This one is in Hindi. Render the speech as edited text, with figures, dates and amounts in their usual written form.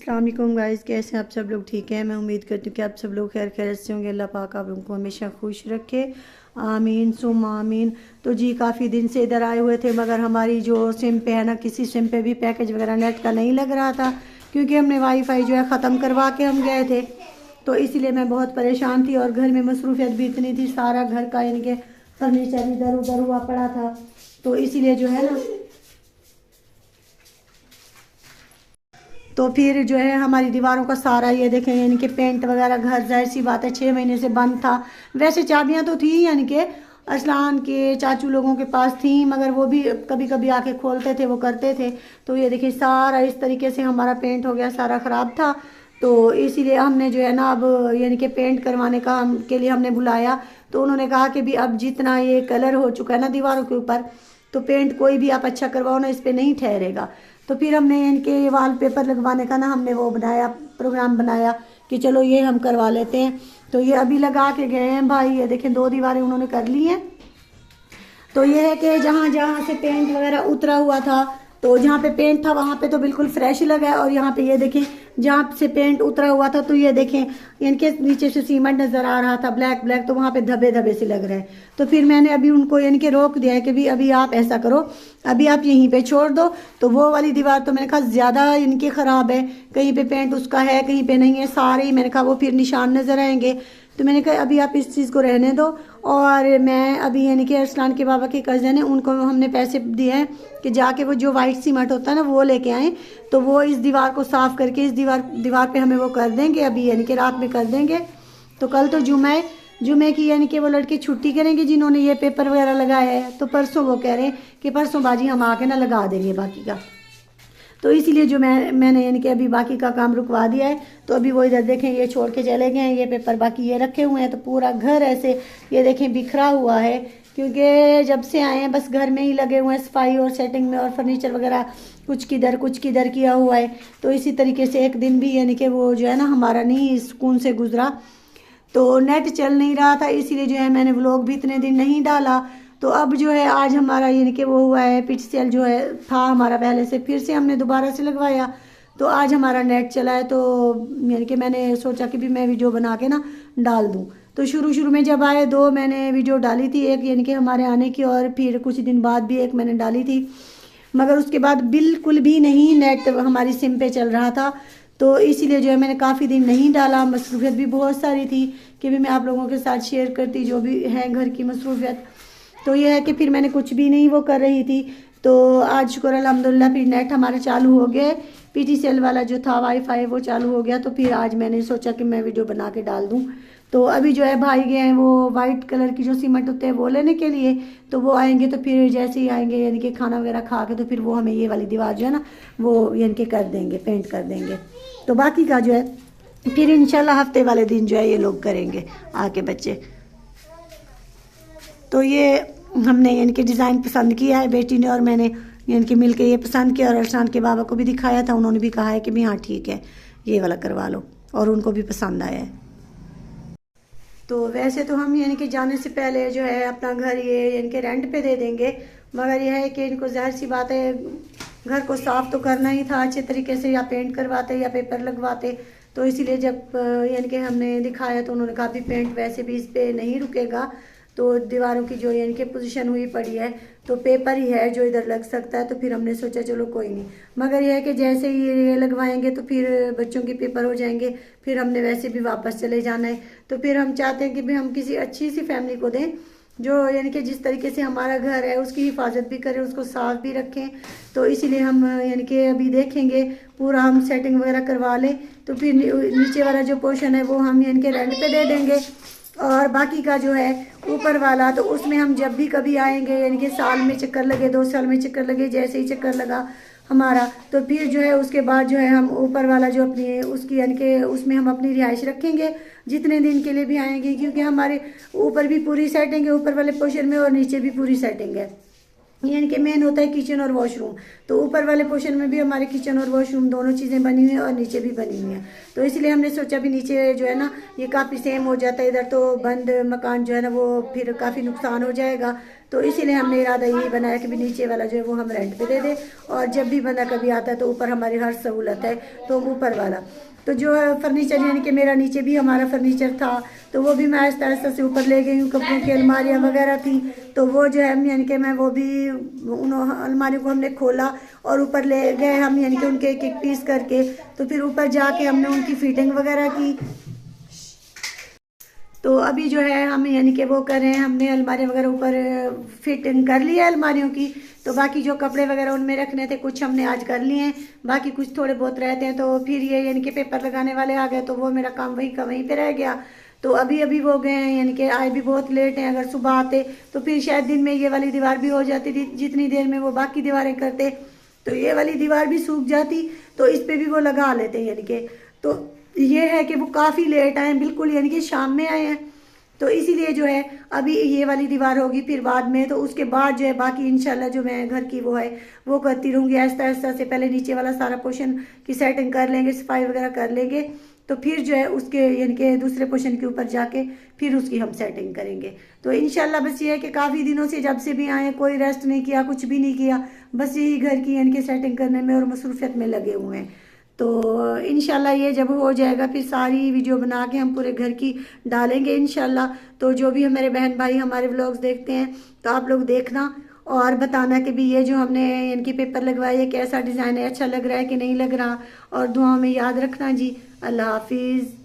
अस्सलाम वालेकुम गाइस, कैसे हैं आप सब लोग? ठीक है, मैं उम्मीद करती हूँ कि आप सब लोग खैर खैरियत से होंगे। अल्लाह पाक आप लोगों को हमेशा खुश रखे, आमीन सुम आमीन। तो जी काफ़ी दिन से इधर आए हुए थे, मगर हमारी जो सिम पे है ना, किसी सिम पे भी पैकेज वगैरह नेट का नहीं लग रहा था, क्योंकि हमने वाईफाई जो है ख़त्म करवा के हम गए थे। तो इसीलिए मैं बहुत परेशान थी और घर में मसरूफियत भी इतनी थी, सारा घर का इनके फर्नीचर इधर उधर हुआ पड़ा था। तो इसीलिए जो है ना, तो फिर जो है हमारी दीवारों का सारा ये देखें यानी कि पेंट वगैरह, घर जाहिर सी बात है 6 महीने से बंद था। वैसे चाबियां तो थी यानी कि असलान के चाचू लोगों के पास थी, मगर वो भी कभी कभी आके खोलते थे, वो करते थे। तो ये देखिए सारा इस तरीके से हमारा पेंट हो गया, सारा ख़राब था। तो इसीलिए हमने जो है ना अब यानी कि पेंट करवाने का के लिए हमने बुलाया। तो उन्होंने कहा कि भी अब जितना ये कलर हो चुका है ना दीवारों के ऊपर, तो पेंट कोई भी आप अच्छा करवाओ ना, इस पर नहीं ठहरेगा। तो फिर हमने इनके वॉलपेपर लगवाने का ना हमने वो बनाया, प्रोग्राम बनाया कि चलो ये हम करवा लेते हैं। तो ये अभी लगा के गए हैं भाई, ये देखें 2 दीवारें उन्होंने कर ली हैं। तो ये है कि जहाँ जहाँ से पेंट वगैरह उतरा हुआ था, तो जहाँ पे पेंट था वहाँ पे तो बिल्कुल फ्रेश लगा है, और यहाँ पे ये देखें जहाँ से पेंट उतरा हुआ था, तो ये देखें इनके नीचे से सीमेंट नज़र आ रहा था ब्लैक ब्लैक, तो वहाँ पे धब्बे धब्बे से लग रहे हैं। तो फिर मैंने अभी उनको इनके रोक दिया है कि भी अभी आप ऐसा करो, अभी आप यहीं पे छोड़ दो। तो वो वाली दीवार तो मैंने कहा ज़्यादा इनकी ख़राब है, कहीं पे पेंट उसका है कहीं पे नहीं है, सारे ही मैंने कहा वो फिर निशान नज़र आएंगे। तो मैंने कहा अभी आप इस चीज़ को रहने दो। और मैं अभी यानी कि अरसलान के बाबा के कज़न है, उनको हमने पैसे दिए हैं कि जाके वो जो वाइट सीमेंट होता है ना वो लेके आए, तो वो इस दीवार को साफ़ करके इस दीवार पे हमें वो कर देंगे, अभी यानी कि रात में कर देंगे। तो कल तो जुमे की यानी कि वो लड़के छुट्टी करेंगे जिन्होंने ये पेपर वगैरह लगाया है, तो परसों वो कह रहे हैं कि परसों बाजी हम आके ना लगा देंगे बाकी का। तो इसीलिए जो मैंने यानी कि अभी बाकी का काम रुकवा दिया है। तो अभी वो इधर देखें ये छोड़ के चले गए हैं, ये पेपर बाकी ये रखे हुए हैं। तो पूरा घर ऐसे ये देखें बिखरा हुआ है, क्योंकि जब से आए हैं बस घर में ही लगे हुए हैं सफाई और सेटिंग में, और फर्नीचर वगैरह कुछ किधर किया हुआ है। तो इसी तरीके से एक दिन भी यानी कि वो जो है ना हमारा नहीं सुकून से गुजरा। तो नेट चल नहीं रहा था, इसीलिए जो है मैंने व्लॉग भी इतने दिन नहीं डाला। तो अब जो है आज हमारा यानी कि वो हुआ है, पिच सेल जो है था हमारा पहले से, फिर से हमने दोबारा से लगवाया। तो आज हमारा नेट चला है, तो यानी कि मैंने सोचा कि भी मैं वीडियो बना के ना डाल दूँ। तो शुरू में जब आए 2 मैंने वीडियो डाली थी, एक यानी कि हमारे आने की, और फिर कुछ दिन बाद भी एक मैंने डाली थी, मगर उसके बाद बिल्कुल भी नहीं नेट हमारी सिम पे चल रहा था। तो इसीलिए जो है मैंने काफ़ी दिन नहीं डाला, मसरूफियत भी बहुत सारी थी कि भी मैं आप लोगों के साथ शेयर करती जो भी है घर की मसरूफियत। तो ये है कि फिर मैंने कुछ भी नहीं वो कर रही थी। तो आज शुक्र अल्हम्दुलिल्लाह फिर नेट हमारा चालू हो गया, पीटीसीएल वाला जो था वाईफाई वो चालू हो गया। तो फिर आज मैंने सोचा कि मैं वीडियो बना के डाल दूँ। तो अभी जो है भाई गए हैं वो वाइट कलर की जो सीमेंट होते हैं वो लेने के लिए। तो वो आएंगे, तो फिर जैसे ही आएंगे यानी कि खाना वगैरह खा के, तो फिर वो हमें ये वाली दीवार जो है ना वो यानी कि कर देंगे, पेंट कर देंगे। तो बाकी का जो है फिर इंशाल्लाह हफ्ते वाले दिन जो है ये लोग करेंगे आके बच्चे। तो ये हमने यानी कि डिज़ाइन पसंद किया है बेटी ने और मैंने यानी कि मिल के ये पसंद किया, और अरसान के बाबा को भी दिखाया था, उन्होंने भी कहा है कि भी हाँ ठीक है ये वाला करवा लो, और उनको भी पसंद आया है। तो वैसे तो हम यानी कि जाने से पहले जो है अपना घर ये यानी कि रेंट पे दे देंगे, मगर यह है कि इनको ज़ाहिर सी बात है घर को साफ़ तो करना ही था अच्छे तरीके से, या पेंट करवाते या पेपर लगवाते। तो इसीलिए जब यानी कि हमने दिखाया तो उन्होंने कहा भी पेंट वैसे भी इस पर नहीं रुकेगा, तो दीवारों की जो यानी कि पोजीशन हुई पड़ी है, तो पेपर ही है जो इधर लग सकता है। तो फिर हमने सोचा चलो कोई नहीं, मगर यह है कि जैसे ही ये लगवाएंगे तो फिर बच्चों के पेपर हो जाएंगे, फिर हमने वैसे भी वापस चले जाना है। तो फिर हम चाहते हैं कि भी हम किसी अच्छी सी फैमिली को दें जो यानी कि जिस तरीके से हमारा घर है उसकी हिफाजत भी करें, उसको साफ भी रखें। तो इसीलिए हम यानी कि अभी देखेंगे पूरा हम सेटिंग वगैरह करवा लें, तो फिर नीचे वाला जो पोर्शन है वो हम यानी कि रेंट पे दे देंगे, और बाकी का जो है ऊपर वाला तो उसमें हम जब भी कभी आएंगे यानी कि साल में चक्कर लगे, 2 साल में चक्कर लगे, जैसे ही चक्कर लगा हमारा, तो फिर जो है उसके बाद जो है हम ऊपर वाला जो अपनी उसकी यानी कि उसमें हम अपनी रिहाइश रखेंगे जितने दिन के लिए भी आएंगे, क्योंकि हमारे ऊपर भी पूरी सेटिंग है ऊपर वाले पोर्शन में, और नीचे भी पूरी सेटिंग है। यानी कि मेन होता है किचन और वॉशरूम, तो ऊपर वाले पोर्शन में भी हमारे किचन और वॉशरूम दोनों चीज़ें बनी हुई हैं, और नीचे भी बनी हुई हैं। तो इसलिए हमने सोचा भी नीचे जो है ना ये काफ़ी सेम हो जाता है, इधर तो बंद मकान जो है ना वो फिर काफ़ी नुकसान हो जाएगा। तो इसीलिए हमने इरादा यही बनाया कि भी नीचे वाला जो है वो हम रेंट पे दे दें, और जब भी बंदा कभी आता है तो ऊपर हमारी हर सहूलत है, तो ऊपर वाला तो जो है फर्नीचर, यानी कि मेरा नीचे भी हमारा फर्नीचर था, तो वो भी मैं आहिस्ता आहिस्ता से ऊपर ले गई हूँ। कपड़ों की अलमारियाँ वगैरह थी, तो वो जो है यानी कि मैं वो भी उन अलमारियों को हमने खोला और ऊपर ले गए हम, यानी कि उनके एक एक पीस करके। तो फिर ऊपर जाके हमने उनकी फिटिंग वगैरह की। तो अभी जो है हम यानी कि वो कर रहे हैं, हमने अलमारी वगैरह ऊपर फिटिंग कर लिया है अलमारियों की। तो बाकी जो कपड़े वगैरह उनमें रखने थे कुछ हमने आज कर लिए हैं, बाकी कुछ थोड़े बहुत रहते हैं। तो फिर ये यानी कि पेपर लगाने वाले आ गए, तो वो मेरा काम वहीं का वहीं पे रह गया। तो अभी अभी वो गए हैं, यानी कि आए भी बहुत लेट हैं। अगर सुबह आते तो फिर शायद दिन में ये वाली दीवार भी हो जाती थी, जितनी देर में वो बाकी दीवारें करते तो ये वाली दीवार भी सूख जाती, तो इस पे भी वो लगा लेते यानी कि। तो ये है कि वो काफ़ी लेट आए, बिल्कुल यानी कि शाम में आए हैं। तो इसीलिए जो है अभी ये वाली दीवार होगी फिर बाद में, तो उसके बाद जो है बाकी इंशाल्लाह जो मैं घर की वो है वो करती रहूँगी आहिस्ता आहिस्ता से। पहले नीचे वाला सारा पोर्शन की सेटिंग कर लेंगे, सफाई वगैरह कर लेंगे, तो फिर जो है उसके यानी कि दूसरे पोर्शन के ऊपर जाके फिर उसकी हम सेटिंग करेंगे। तो इंशाल्लाह बस ये है कि काफ़ी दिनों से जब से भी आए कोई रेस्ट नहीं किया, कुछ भी नहीं किया, बस यही घर की यानी कि सेटिंग करने में और मसरूफियत में लगे हुए हैं। तो इंशाल्लाह ये जब हो जाएगा फिर सारी वीडियो बना के हम पूरे घर की डालेंगे इंशाल्लाह। तो जो भी हमारे बहन भाई हमारे व्लॉग्स देखते हैं तो आप लोग देखना और बताना कि भी ये जो हमने इनकी पेपर लगवाए ये कैसा डिज़ाइन है, अच्छा लग रहा है कि नहीं लग रहा, और दुआओं में याद रखना जी। अल्लाह हाफिज़।